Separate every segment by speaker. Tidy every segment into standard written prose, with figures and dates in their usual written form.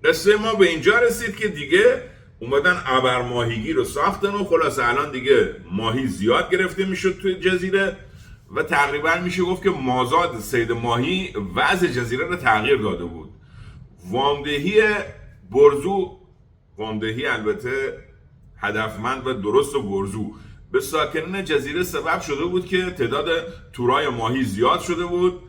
Speaker 1: قصه ما به اینجا رسید که دیگه اومدن ابر ماهیگی رو ساختن و خلاص الان دیگه ماهی زیاد گرفته میشد توی جزیره و تقریبا میشه گفت که مازاد صید ماهی وضع جزیره رو تغییر داده بود. وامدهی برزو، وامدهی البته هدفمند و درست و برزو، به ساکنین جزیره سبب شده بود که تعداد تورای ماهی زیاد شده بود،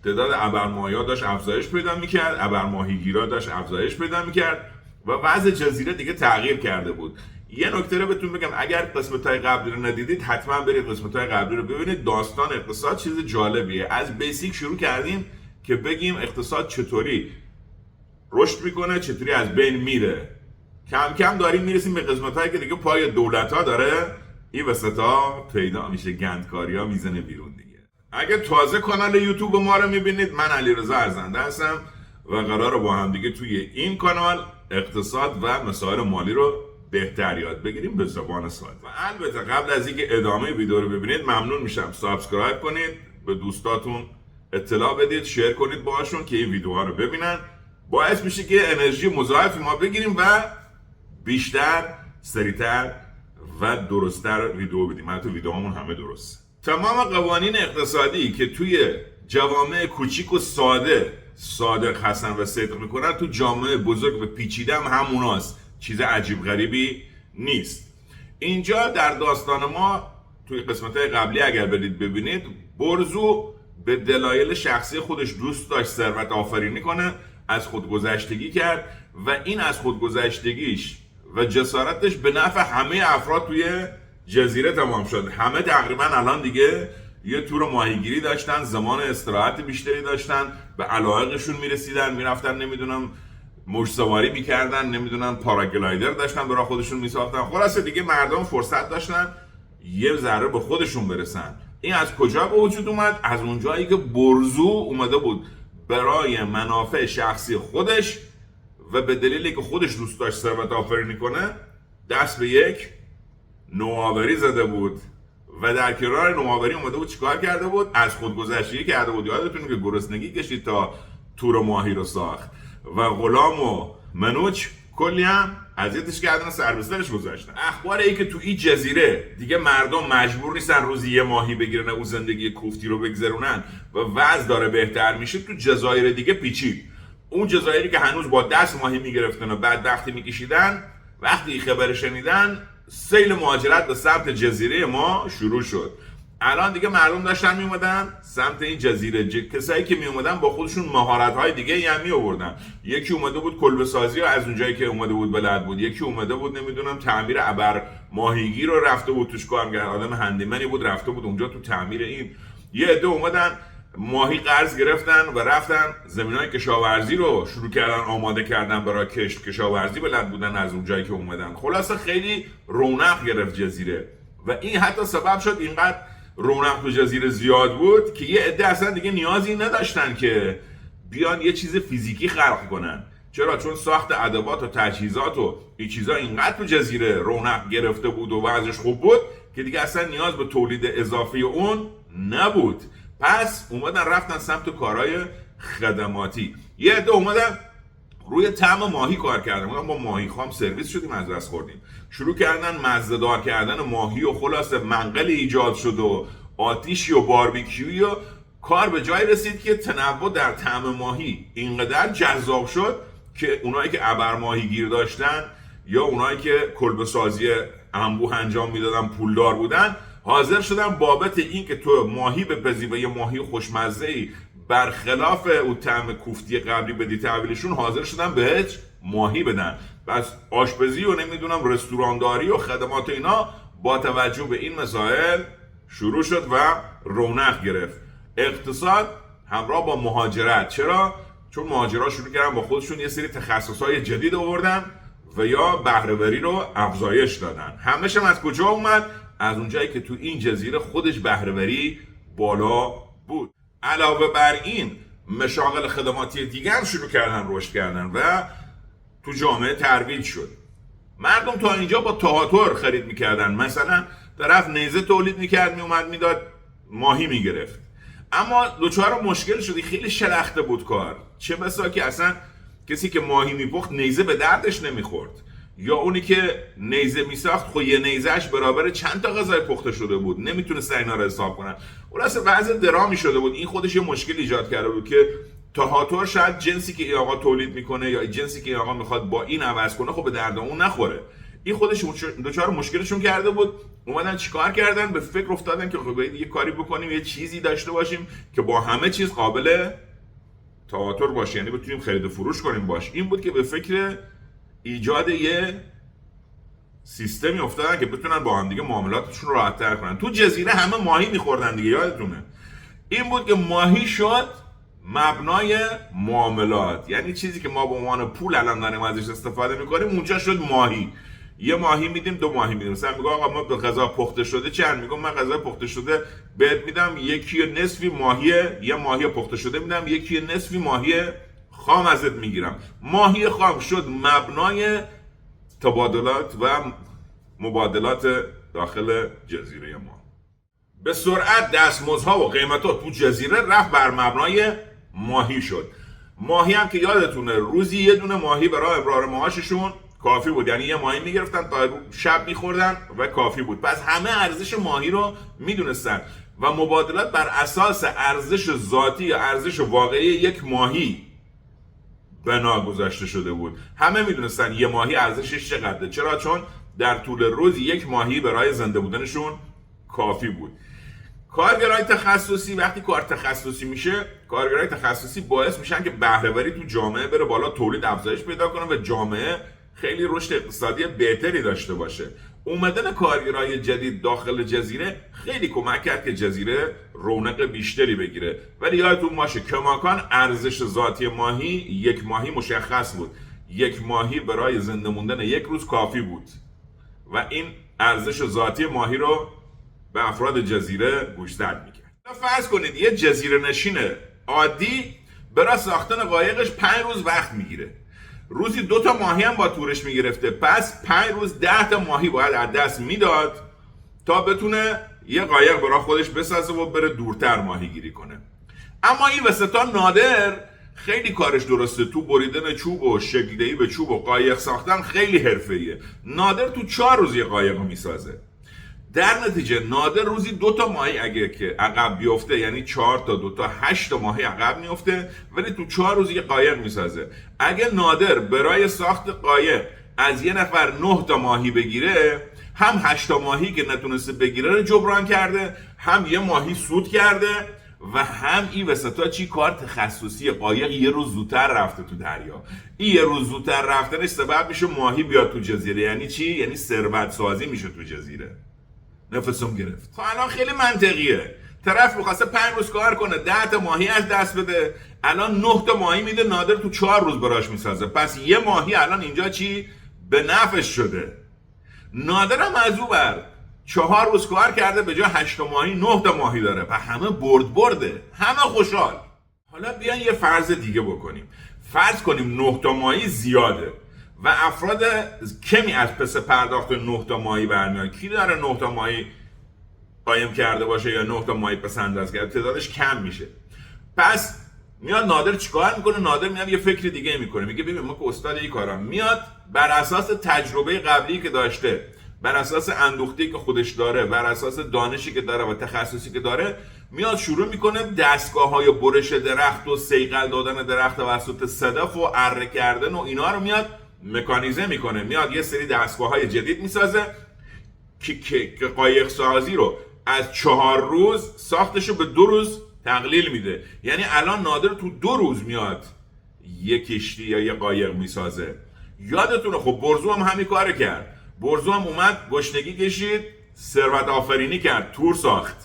Speaker 1: تعداد ابرماهی‌ها داشت افزایش پیدا میکرد، ابرماهیگیرا داشت افزایش پیدا میکرد و وضع جزیره دیگه تغییر کرده بود. یه نکته رو بهتون بگم، اگر قسمت‌های قبلی رو ندیدید حتما برید قسمت‌های قبلی رو ببینید. داستان اقتصاد چیز جالبیه. از بیسیک شروع کردیم که بگیم اقتصاد چطوری رشد میکنه، چطوری از بین میره. کم کم داریم میرسیم به قسمت‌هایی که دیگه پای دولت‌ها داره این وسطا پیدا میشه، گندکاری‌ها میزنه بیرون دیگه. اگه تازه کانال یوتیوب ما رو میبینید، من علیرضا ارزنده هستم و قراره با هم دیگه توی این کانال اقتصاد و مسائل مالی رو بهتر یاد بگیریم به زبان ساده. و البته قبل از اینکه ادامه ویدیو رو ببینید ممنون میشم سابسکرایب کنید، به دوستاتون اطلاع بدید، شیر کنید باهاشون که این ویدیوها رو ببینن. باعث میشه که انرژی مضاعف ما بگیریم و بیشتر، سریعتر و درستتر ویدیو بدیم. حتی ویدیوهامون همه درست. تمام قوانین اقتصادی که توی جوامع کوچیک و ساده صادق هستن و صدق میکنن، تو جامعه بزرگ و پیچیده هم هموناست. چیز عجیب غریبی نیست. اینجا در داستان ما توی قسمت‌های قبلی اگر برید ببینید، برزو به دلایل شخصی خودش دوست داشت ثروت آفرینی کنه، از خودگذشتگی کرد و این از خودگذشتگیش و جسارتش به نفع همه افراد توی جزیره تمام شد. همه تقریبا الان دیگه یه تور ماهیگیری داشتن، زمان استراحت بیشتری داشتن، به علایقشون میرسیدن، میرفتن نمیدونم موج سواری میکردن، نمیدونم پاراگلایدر داشتن برای خودشون میساختن. خلاصه دیگه مردم فرصت داشتن یه ذره به خودشون برسن. این از کجا به وجود اومد؟ از اونجایی که برزو اومده بود برای منافع شخصی خودش و به دلیلی که خودش دوست داشت ثروت آفرینی کنه دست به یک نوآوری زده بود و در کنار نوآوری اومده بود چیکار کرده بود؟ از خودگذشتگی کرده بود. یادتونه که گرسنگی کشید تا تور ماهی رو ساخت و غلام و منوچ کلی هم اذیتش کردن و سر به سرش گذاشتن. اخبار ای که تو این جزیره دیگه مردم مجبور نیستن روزی یه ماهی بگیرن و زندگی کوفتی رو بگذرونن و وضع داره بهتر میشه، تو جزایر دیگه پیچید. اون جزایری که هنوز با دست ماهی میگرفتن و بعد وقتی میکشیدن، وقتی خبر شنیدن، سیل مهاجرت به سمت جزیره ما شروع شد. الان دیگه مردم داشتن میومدن سمت این جزیره. کسایی که میومدن با خودشون مهارت‌های دیگه هم میآوردن. یکی اومده بود کلبه سازی رو از اونجایی که اومده بود بلد بود، یکی اومده بود نمیدونم تعمیر ابر ماهیگی رو رفته بود توش کار می‌کرد، آدم هندیمنی بود رفته بود اونجا تو تعمیر این. یه عده اومدن ماهی قرض گرفتن و رفتن زمینای کشاورزی رو شروع کردن آماده کردن برای کشاورزی بلد بودن از اونجایی که اومدن. خلاصه خیلی رونق گرفت جزیره و این حتی سبب شد اینقدر رونق تو جزیره زیاد بود که یه عده اصلا دیگه نیازی نداشتن که بیان یه چیز فیزیکی خلق کنن. چرا؟ چون ساخت ادوات و تجهیزات و این چیزا اینقدر تو جزیره رونق گرفته بود و وضعش خوب بود که دیگه اصلا نیاز به تولید اضافی اون نبود. پس اومدن رفتن سمت کارهای خدماتی. یه عده اومدن روی طعم ماهی کار کردن. ما ماهی خام سرویس شدیم، از دست خوردیم. شروع کردن مزه‌دار کردن ماهی و خلاصه منقلی ایجاد شد و آتیشی و باربیکیویی و کار به جای رسید که تنوع در طعم ماهی اینقدر جذاب شد که اونایی که ابر ماهیگیر داشتن یا اونایی که کلبه سازی انبوه انجام میدادن پولدار بودن، حاضر شدن بابت این که تو ماهی بپزی و یه ماهی خوشمزه‌ای برخلاف اون طعم کوفتی قبلی بدی تحویلشون، حاضر شدن بهش ماهی بدن. پس آشپزی و نمیدونم رستورانداری و خدمات اینا با توجه به این مسائل شروع شد و رونق گرفت. اقتصاد همراه با مهاجرت. چرا؟ چون مهاجرها شروع کردن با خودشون یه سری تخصصهای جدید آوردن و یا بهره‌وری رو افزایش دادن. همش هم از کجا اومد؟ از اونجایی که تو این جزیره خودش بهره‌وری بالا بود. علاوه بر این مشاغل خدماتی دیگه هم شروع کردن رشد کردن و تو جامعه ترویج شد. مردم تا اینجا با تهاتر خرید میکردن. مثلا طرف نیزه تولید میکرد، میومد میداد، ماهی میگرفت. اما دوچار مشکل شدی، خیلی شلخته بود کار. چه بسا که اصلا کسی که ماهی میپخت نیزه به دردش نمیخورد، یا اونی که نیزه میساخت خب یه نیزهش برابر چند تا غذای پخته شده بود، نمیتونست اینا رو حساب کنن. خلاصه وضع درامی شده بود. این خودش یه مشکل ایجاد کرده بود که تاهاتور شاید جنسی که این آقا تولید میکنه یا جنسی که این آقا میخواد با این عوض کنه خب به درد اون نخوره. این خودش دوچار مشکلشون کرده بود. اومدن چیکار کردن؟ به فکر افتادن که خب یه کاری بکنیم، یه چیزی داشته باشیم که با همه چیز قابل تاهاتور باشه، یعنی بتونیم خرید و فروش کنیم باش. این بود که به فکر ایجاد یه سیستمی افتادن که بتونن با هم دیگه معاملاتشون رو راحت‌تر کنن. تو جزیره همه ماهی می‌خوردن دیگه، یادتونه. این بود که ماهی شد مبنای معاملات، یعنی چیزی که ما به عنوان پول الان داریم ازش استفاده می‌کنیم اونجا شد ماهی. یه ماهی میدیم، دو ماهی میدیم. مثلا میگه آقا ما به غذا پخته شده چند؟ میگم من غذا پخته شده بهت میدم یکی نصفی ماهیه، یه ماهی پخته شده میدم، یکی نصفی ماهی خام ازت میگیرم. ماهی خام شد مبنای تبادلات و مبادلات داخل جزیره ما. به سرعت دستمزدها و قیمتات تو جزیره رفت بر مبنای ماهی شد. ماهی هم که یادتونه روزی یه دونه ماهی برای ابرار معاششون کافی بود، یعنی یه ماهی میگرفتن تا شب میخوردن و کافی بود. پس همه ارزش ماهی رو میدونستن و مبادلات بر اساس ارزش ذاتی یا ارزش واقعی یک ماهی بنا گذاشته شده بود. همه میدونستن یه ماهی ارزشش چقدره. چرا؟ چون در طول روز یک ماهی برای زنده بودنشون کافی بود. کارگرای تخصصی وقتی کار تخصصی میشه، کارگرای تخصصی باعث میشن که بهره‌وری تو جامعه بره بالا، تولید افزایش پیدا کنه و جامعه خیلی رشد اقتصادی بهتری داشته باشه. اومدن کارگرای جدید داخل جزیره خیلی کمک کرد که جزیره رونق بیشتری بگیره. ولی یادتون باشه کماکان ارزش ذاتی ماهی یک ماهی مشخص بود. یک ماهی برای زنده موندن یک روز کافی بود و این ارزش ذاتی ماهی رو به افراد جزیره گوشزد میکرد. فرض کنید یه جزیره نشین عادی برای ساختن قایقش 5 روز وقت میگیره. روزی 2 تا ماهی هم با تورش میگرفته. پس 5 روز 10 تا ماهی باید از دست میداد تا بتونه یه قایق برای خودش بسازه و بره دورتر ماهی گیری کنه. اما این وسطا نادر خیلی کارش درسته، تو بریدن چوب و شکل‌دهی به چوب و قایق ساختن خیلی حرفه‌ایه. نادر تو 4 روز یه قایق میسازه. در نتیجه نادر روزی 2 تا ماهی اگه که عقب بیفته، یعنی 4 تا 2 تا 8 تا ماهی عقب میفته، ولی تو 4 روز یه قایق میسازه. اگه نادر برای ساخت قایق از یه نفر 9 تا ماهی بگیره، هم 8 تا ماهی که نتونسته بگیره رو جبران کرده، هم یه ماهی سود کرده و هم این وسطا چی کار تخصصی قایق یه روز زودتر رفته تو دریا. این یه روز زودتر رفتنش سبب میشه ماهی بیاد تو جزیره. یعنی چی؟ یعنی ثروت سازی میشه تو جزیره. نفسم گرفت. خب الان خیلی منطقیه. طرف می‌خواسته 5 روز کار کنه، 10 تا ماهی از دست بده. الان 9 تا ماهی میده، نادر تو 4 روز براش میسازه. پس یه ماهی الان اینجا چی؟ به نفعش شده. نادر هم از اون بر 4 روز کار کرده، به جای 8 تا ماهی 9 تا ماهی داره. پس همه برده. همه خوشحال. حالا بیان یه فرض دیگه بکنیم. فرض کنیم 9 تا ماهی زیاده و افراد کمی از پس پرداخت 9 تا ماهی برمیان. کی داره 9 تا ماهی قایم کرده باشه یا 9 تا ماهی پس انداز کرده؟ تعدادش کم میشه. پس میاد نادر چیکار میکنه؟ نادر میاد یه فکر دیگه میکنه. میگه ببین ما که استاد این کارم، میاد بر اساس تجربه قبلی که داشته، بر اساس اندوخته‌ای که خودش داره، بر اساس دانشی که داره و تخصصی که داره، میاد شروع میکنه دستگاه‌های برش درخت و صیقل دادن درخت توسط صدف و اره کردن و اینا رو میاد مکانیزه میکنه. میاد یه سری دستگاه‌های جدید میسازه که قایق سازی رو از 4 روز ساختشو به 2 روز تقلیل میده. یعنی الان نادر تو 2 روز میاد یه کشتی یا یه قایق میسازه. یادتونه خب برزو هم همین کار کرد. برزو هم اومد گشنگی کشید، ثروت آفرینی کرد، تور ساخت.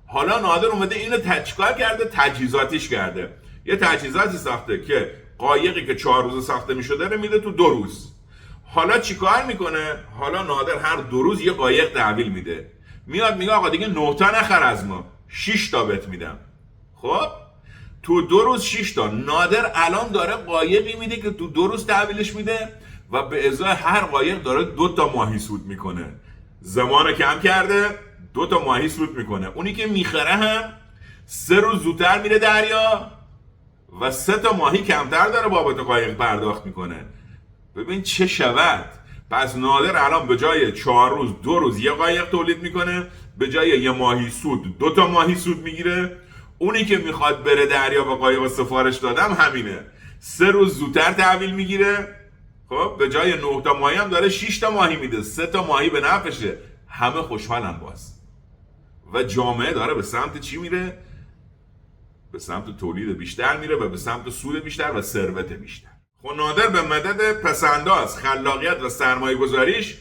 Speaker 1: حالا نادر اومده اینو چیکار کرده؟ تجهیزاتیش کرده. یه تجهیزاتی ساخته که قایقی که 4 روز ساخته میشده رو میده تو 2 روز. حالا چیکار میکنه؟ حالا نادر هر 2 روز یه قایق تحویل میده. میاد میگه آقا دیگه 9 تا نخر از ما، 6 تا بهت میدم. خب تو 2 روز 6 تا. نادر الان داره قایقی میده که تو 2 روز تحویلش میده و به ازای هر قایق داره 2 تا ماهی سود میکنه. زمان کم کرده، 2 تا ماهی سود میکنه. اونی که میخره هم 3 روز زودتر میره دریا و 3 تا ماهی کمتر داره بابت قایق پرداخت میکنه. ببین چه شود. پس نادر الان به جای 4 روز 2 روز یه قایق تولید میکنه، به جای یه ماهی سود 2 تا ماهی سود میگیره. اونی که میخواد بره دریا و قایق سفارش دادم همینه، 3 روز زودتر تحویل میگیره. خب به جای 9 تا ماهی هم داره 6 تا ماهی میده، 3 تا ماهی به نفعشه، همه خوشحالن باز. و جامعه داره به سمت چی میره؟ به سمت تولید بیشتر میره و به سمت سود بیشتر و ثروت بیشتر. خب نادر به مدد پسنداز، خلاقیت و سرمایه گذاریش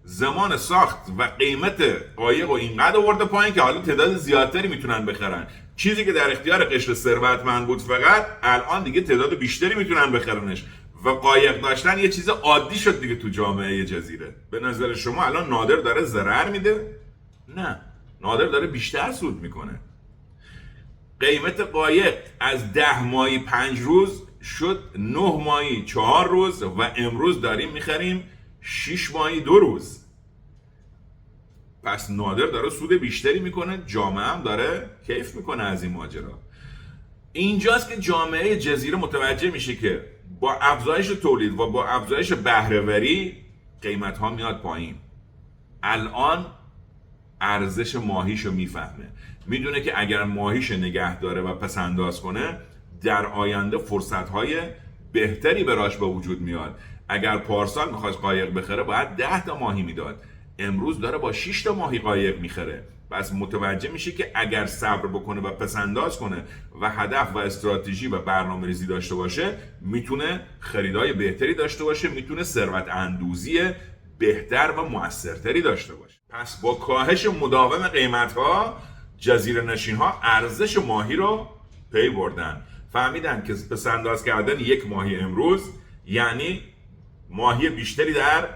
Speaker 1: زمان ساخت و قیمت قایق و اینقدر آورده پایین که حالا تعداد زیادتری میتونن بخرن. چیزی که در اختیار قشر ثروتمند بود فقط، الان دیگه تعداد بیشتری میتونن بخرنش و قایق داشتن یه چیز عادی شد دیگه تو جامعه جزیره. به نظر شما الان نادر داره ضرر میده؟ نه، نادر داره بیشتر سود میکنه. قیمت قایق از 10 ماهی 5 روز شد 9 ماهی 4 روز و امروز داریم میخریم 6 ماهی 2 روز. پس نادر داره سود بیشتری میکنه، جامعه هم داره کیف میکنه از این ماجرا. اینجاست که جامعه جزیره متوجه میشه که با افزایش تولید و با افزایش بهره‌وری قیمت ها میاد پایین. الان ارزش ماهیشو میفهمه، میدونه که اگر ماهیش نگه داره و پسنداز کنه در آینده فرصت‌های بهتری براش به وجود میاد. اگر پارسال میخواست قایق بخره باید 10 تا ماهی میداد، امروز داره با 6 تا ماهی قایق میخره. پس متوجه میشه که اگر صبر بکنه و پسنداز کنه و هدف و استراتژی و برنامه‌ریزی داشته باشه، میتونه خریدای بهتری داشته باشه، میتونه ثروت اندوزی بهتر و موثرتری داشته باشه. پس با کاهش مداوم قیمت‌ها، جزیره نشین‌ها ارزش ماهی رو پی بردن، فهمیدن که پسنداز کردن 1 ماهی امروز یعنی ماهی بیشتری در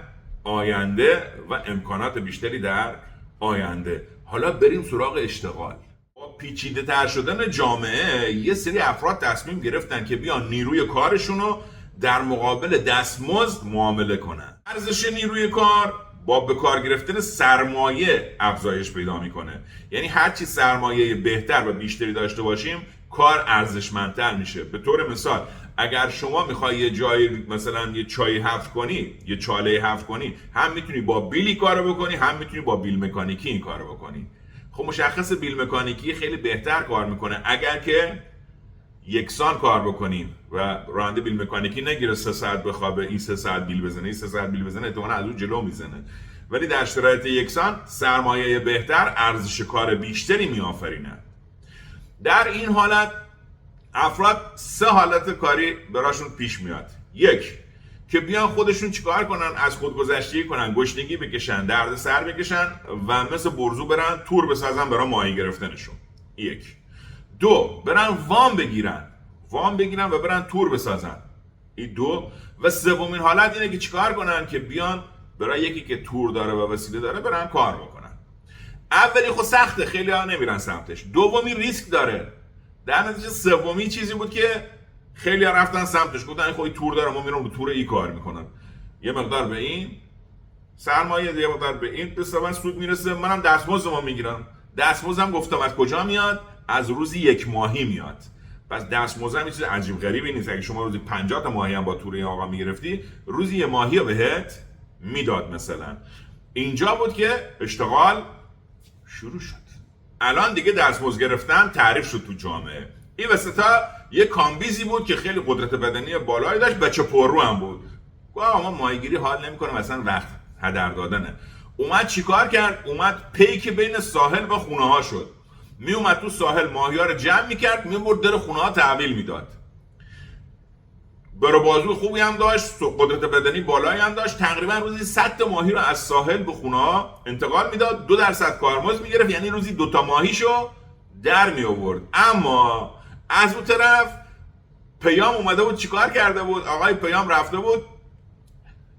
Speaker 1: آینده و امکانات بیشتری در آینده. حالا بریم سراغ اشتغال. با پیچیده تر شدن جامعه یه سری افراد تصمیم گرفتن که بیان نیروی کارشون رو در مقابل دستمزد معامله کنن. ارزش نیروی کار با به کار گرفتن سرمایه افزایش پیدا میکنه. یعنی هرچی سرمایه بهتر و بیشتری داشته باشیم کار ارزشمندتر میشه. به طور مثال اگر شما میخوای یه جایی مثلا یه چای حفظ کنی، یه چاله حفظ کنی، هم میتونی با بیلی کارو بکنی، هم میتونی با بیل مکانیکی این کارو بکنی. خب مشخص بیل مکانیکی خیلی بهتر کار میکنه اگر که یکسان کار بکنیم و راننده بیل مکانیکی نگیره 3 ساعت بخوابه، این 3 ساعت بیل بزنه، این 3 ساعت بیل بزنه، احتمالاً از اون جلو میزنه. ولی در شرایط یکسان سرمایه بهتر ارزش کار بیشتری میآفرینه. در این حالت افراد 3 حالت کاری براشون پیش میاد. 1 که بیان خودشون چیکار کنن، از خودگذشتگی کنن، گشنگی بکشن، درد سر بکشن و مثل برزو برن تور بسازن برای ماهی گرفتنشون. 1 2 برن وام بگیرن و برن تور بسازن. این 2 و سومین حالت اینه که چیکار کنن که بیان برای یکی که تور داره و وسیله داره برن کار بکنن. اولی خب سخته، خیلی ها نمیرن سمتش. دومی ریسک داره. در نتیجه سومی چیزی بود که خیلی ها رفتن سمتش، گفتن خب تور داره، ما میرم رو تور ای کار میکنم، یه مقدار به این سرمایه، یه مقدار به این حساباً سود میرسه، منم دستمزدمو میگیرم. دستمزدم گفتم از کجا میاد؟ از روزی 1 ماهی میاد. پس دستمزدم چیز عجیب غریبی نیست. اگه شما روزی 50 تا ماهی هم با تور این آقا میگرفتی، روزی 1 ماهی رو بهت میداد مثلا. اینجا بود که اشتغال شروع شد. الان دیگه دستمزد گرفتن تعریف شد تو جامعه. این وسطا یه کامبیزی بود که خیلی قدرت بدنی بالایی داشت، بچه پررو هم بود. گفت آقا ما ماهیگیری حال نمی‌کنه، مثلا وقت هدر دادنه. اومد چیکار کرد؟ اومد پیک بین ساحل و خونه ها شد. می اومد تو ساحل ماهی‌ها رو جمع می‌کرد، می‌برد در خونه ها تحویل میداد. برو بازو خوبی هم داشت، قدرت بدنی بالایی هم داشت. تقریبا روزی 100 تا ماهی رو از ساحل به خونه ها انتقال میداد، 2% کارمزد میگرفت، یعنی روزی 2 تا ماهیشو در می آورد. اما از اون طرف پیام اومده بود، چیکار کرده بود؟ آقای پیام رفته بود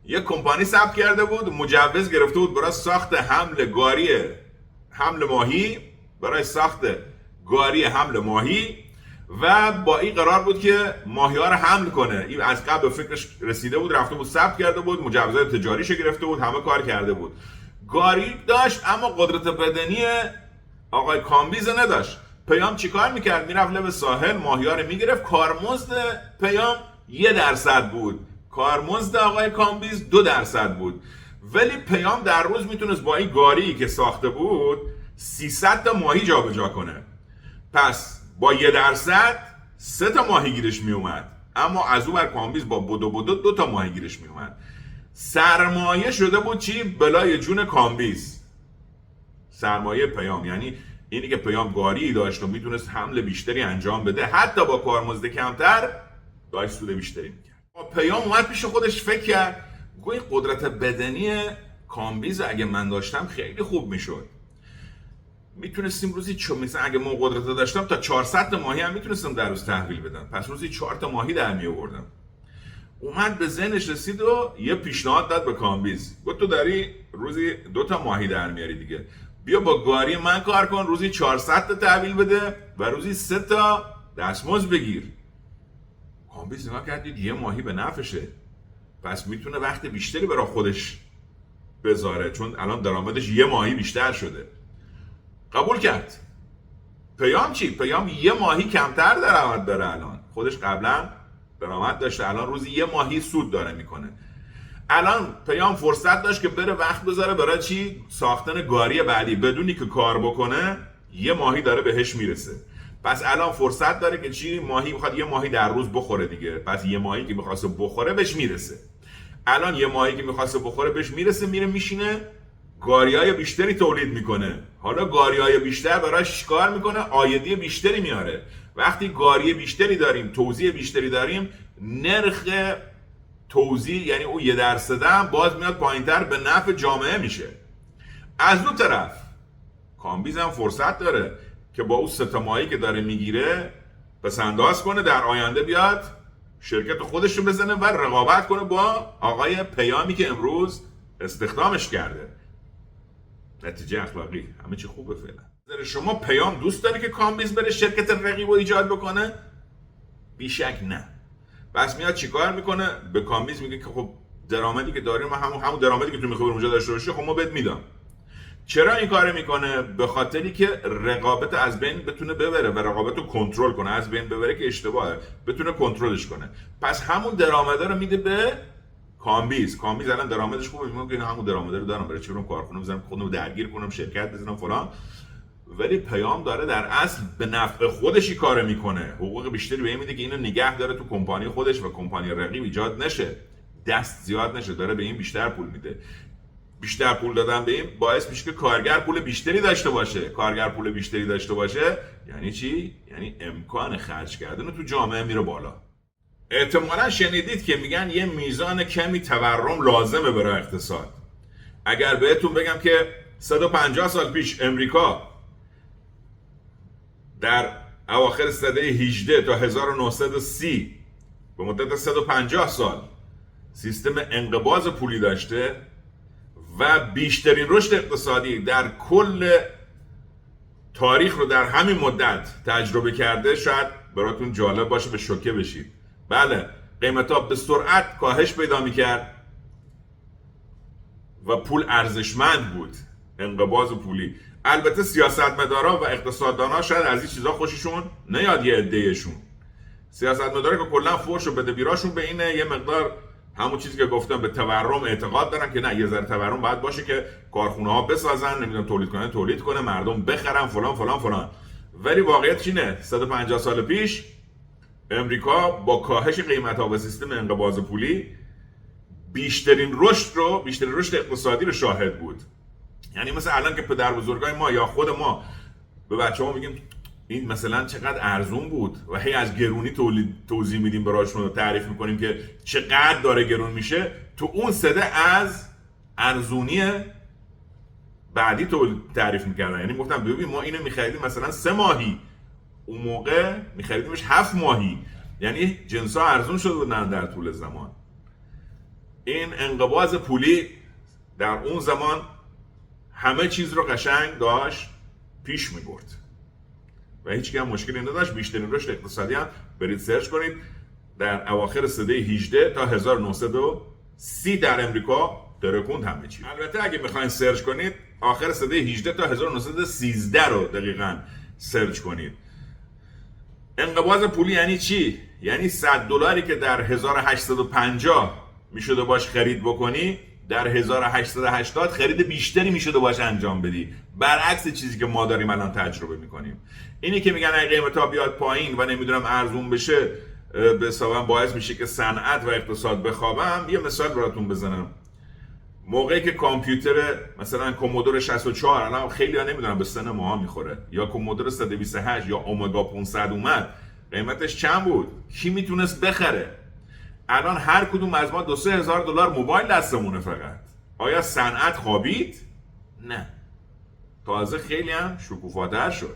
Speaker 1: یه کمپانی ثبت کرده بود، مجوز گرفته بود برای ساخت حمل ماهی، برای ساخت گاری حمل ماهی، و با این قرار بود که ماهی ها رو حمل کنه. این از قبل به فکرش رسیده بود، رفته بود ثبت کرده بود، مجوزات تجاریشو گرفته بود، همه کار کرده بود، گاری داشت، اما قدرت بدنی آقای کامبیز نداشت. پیام چیکار میکرد؟ میرفت لب ساحل ماهی‌ها رو میگرفت. کارمزد پیام 1% بود، کارمزد آقای کامبیز 2% بود. ولی پیام در روز میتونست با این گاری که ساخته بود 300 تا ماهی جابجا کنه. پس با 1% 3 تا ماهی گیرش میومد، اما از اون بر کامبیز با بدو 2 تا ماهی گیرش میومد. سرمایه شده بود چی؟ بلای جون کامبیز. سرمایه پیام یعنی اینی که پیام گاری داشت و میتونست حمل بیشتری انجام بده، حتی با کارمزد کمتر داشت سود بیشتری میکرد. پیام اومد پیش خودش فکر کرد، گویا قدرت بدنی کامبیز اگه من داشتم خیلی خوب میشد. میتونستیم روزی مثلا اگه ما قدرت داشتم تا 400 تا ماهی هم میتونستم در روز تحویل بدم. پس روزی 4 تا ماهی در می آوردم. اومد به ذهنش رسید و یه پیشنهاد داد به کامبیز. گفت تو داری روزی 2 تا ماهی در میاری دیگه، بیا با گاری من کار کن، روزی 400 تا تحویل بده و روزی 3 تا دستمزد بگیر. کامبیز نگاه کرد دید یه ماهی به نفعشه، پس میتونه وقت بیشتری برای خودش بذاره، چون الان درآمدش یه ماهی بیشتر شده. قبول کرد. پیام چی؟ پیام یه ماهی کمتر درآمد داره الان. خودش قبلا درآمد داشته، الان روزی یه ماهی سود داره میکنه. الان پیام فرصت داشت که بره وقت بذاره برای چی؟ ساختن گاری بعدی. بدونی که کار بکنه یه ماهی داره بهش میرسه. پس الان فرصت داره که چی؟ ماهی میخواد یه ماهی در روز بخوره دیگه. پس یه ماهی که میخواسته بخوره بهش میرسه. الان یه ماهی که میخواسته بخوره بهش میرسه، میره میشینه گاریای بیشتری تولید میکنه. حالا گاریای بیشتر براش چیکار میکنه؟ عایدی بیشتری میاره. وقتی گاری بیشتری داریم، توزیع بیشتری داریم، نرخ توزیع یعنی اون 1% هم باز میاد پایینتر، به نفع جامعه میشه. از اون طرف کامبیز هم فرصت داره که با اون 3 تا ماهی که داره میگیره پس انداز کنه، در آینده بیاد شرکت خودش رو بزنه و رقابت کنه با آقای پیامی که امروز استخدامش کرده. نتیجه اخلاقی، همه چی خوبه فعلا. شما پیام دوست داره که کامبیز بره شرکت رقیب رو ایجاد بکنه؟ بیشک نه. بس میاد چیکار میکنه؟ به کامبیز میگه که خب درآمدی که داریم همون درآمدی که تو میخوای اونجا داشته باشی، خب ما بهت میدم. چرا این کارو میکنه؟ به خاطری که رقابت از بین بتونه ببره و رقابت رو کنترل کنه. از بین ببره که اشتباهه، بتونه کنترلش کنه. پس همون درآمده رو میده به کامبیز الان درآمدش خوبه، میگه که همون درآمد رو دارم، برای چی برم کارخونه بزنم خودم درگیر کنم، شرکت بزنم فلان. ولی پیام داره در اصل به نفع خودش این کارو میکنه، حقوق بیشتری به این میده که اینو نگه داره تو کمپانی خودش و کمپانی رقیب ایجاد نشه، دست زیاد نشه، داره به این بیشتر پول میده. بیشتر پول دادن به این باعث میشه که کارگر پول بیشتری داشته باشه. کارگر پول بیشتری داشته باشه یعنی چی؟ یعنی امکان خرج کردن تو جامعه میره بالا. احتمالا شنیدید که میگن یه میزان کمی تورم لازمه برای اقتصاد. اگر بهتون بگم که 150 سال پیش امریکا در اواخر سده 18 تا 1930 به مدت 150 سال سیستم انقباض پولی داشته و بیشترین رشد اقتصادی در کل تاریخ رو در همین مدت تجربه کرده، شاید براتون جالب باشه، به شوکه بشید. بله، قیمت‌ها به سرعت کاهش پیدا می‌کرد و پول ارزشمند بود، انقباض پولی. البته سیاستمدارا و اقتصاددانا شاید از این چیزا خوششون نیاد، یه عده‌شون سیاستمدارا که کلا فحش و بدبیراشون به اینه یه مقدار همون چیزی که گفتم به تورم اعتقاد دارن که نه، یه ذره تورم باید باشه که کارخونه‌ها بسازن، نمیدونم تولید کنه، مردم بخرن فلان فلان فلان. ولی واقعیت اینه 150 سال پیش امریکا با کاهش قیمت‌ها و سیستم انقباض پولی بیشترین رشد اقتصادی رو شاهد بود. یعنی مثلا الان که پدر بزرگای ما یا خود ما به بچه‌ها میگیم این مثلا چقدر ارزون بود و هی از گرونی توضیح میدیم براشون، تعریف میکنیم که چقدر داره گرون میشه، تو اون سده از ارزونی بعدی تعریف میکردن. یعنی گفتم ببین ما اینو میخریدیم مثلا 3 ماهی، اون موقع میخریدیمش 7 ماهی، یعنی جنسا ارزون شده بودن در طول زمان. این انقباض پولی در اون زمان همه چیز رو قشنگ داشت پیش میبرد و هیچ هم مشکلی نداشت. بیشترین رشد اقتصادی هم برید سرچ کنید در اواخر سده 18 تا 1930 در امریکا ترکوند همه چی. البته اگه میخواین سرچ کنید آخر سده 18 تا 1913 رو دقیقاً سرچ کنید. انقباض پولی یعنی چی؟ یعنی $100 که در 1850 میشده باش خرید بکنی، در 1880 خرید بیشتری میشده باش انجام بدی، برعکس چیزی که ما داریم الان تجربه میکنیم. اینی که میگن اگه قیمتا بیاد پایین و نمیدونم ارزون بشه، به حساب باعث میشه که صنعت و اقتصاد بخوابم. یه مثال براتون بزنم. موقعی که کامپیوتر مثلا کومودور 64 الان خیلی ها نمیدونم به سن ماها میخوره، یا کومودور 128 یا اومگا 500 اومد، قیمتش چند بود؟ کی میتونست بخره؟ الان هر کدوم از ما $2-3 هزار موبایل دستمونه. فقط آیا صنعت خوابید؟ نه، تازه خیلی هم شکوفاتر شد.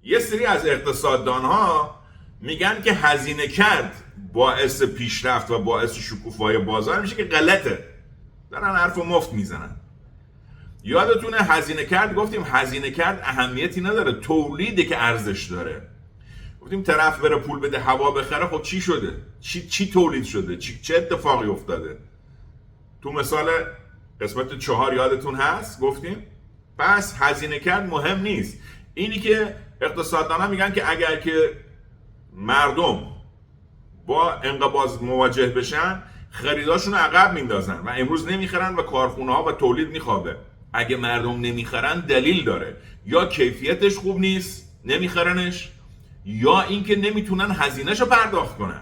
Speaker 1: یه سری از اقتصاددان ها میگن که هزینه کرد باعث پیشرفت و باعث شکوفایی بازار میشه، که غلطه. دارن حرف مفت میزنن. یادتونه هزینه کرد گفتیم هزینه کرد اهمیتی نداره، تولیده که ارزش داره. گفتیم طرف بره پول بده هوا بخره، خب چی شده؟ چی تولید شده؟ چه اتفاقی افتاده؟ تو مثال قسمت 4 یادتون هست گفتیم پس هزینه کرد مهم نیست. اینی که اقتصاددانا میگن که اگر که مردم با انقباض مواجه بشن، خریداشون رو عقب میندازن و امروز نمیخرن و کارخونه ها و تولید میخوابه. اگه مردم نمیخرن دلیل داره، یا کیفیتش خوب نیست نمیخرنش، یا اینکه نمیتونن هزینه‌شو پرداخت کنن.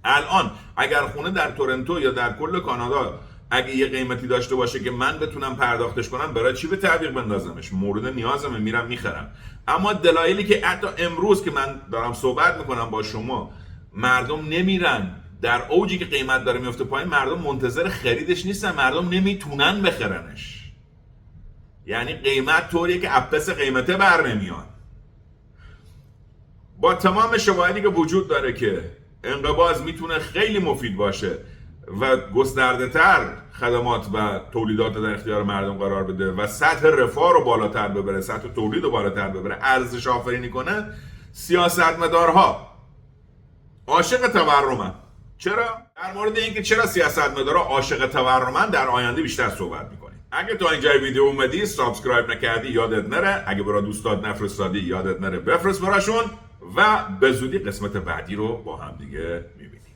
Speaker 1: الان اگر خونه در تورنتو یا در کل کانادا اگه یه قیمتی داشته باشه که من بتونم پرداختش کنم، برای چی به تعویق بندازمش؟ مورد نیازمه، میرم میخرم. اما دلایلی که حتی امروز که من دارم صحبت میکنم با شما، مردم نمیرن در اوجی که قیمت داره میفته پایین، مردم منتظر خریدش نیستن، مردم نمیتونن بخرنش. یعنی قیمت طوریه که اپس قیمته بر نمیاد. با تمام شواهدی که وجود داره که انقباض میتونه خیلی مفید باشه و گسترده تر خدمات و تولیدات در اختیار مردم قرار بده و سطح رفاه رو بالاتر ببره، سطح تولید رو بالاتر ببره، ارزش آفرینی کنه، سیاستمدارها عاشق تورمن. چرا؟ در مورد اینکه چرا سیاستمدارها عاشق تورمن در آینده بیشتر صحبت میکنیم. اگه تا اینجای ویدیو اومدی سابسکرایب نکردی یادت نره، اگه برای دوستات نفرستادی یادت نره بفرست براشون، و به زودی قسمت بعدی رو با هم دیگه میبینیم.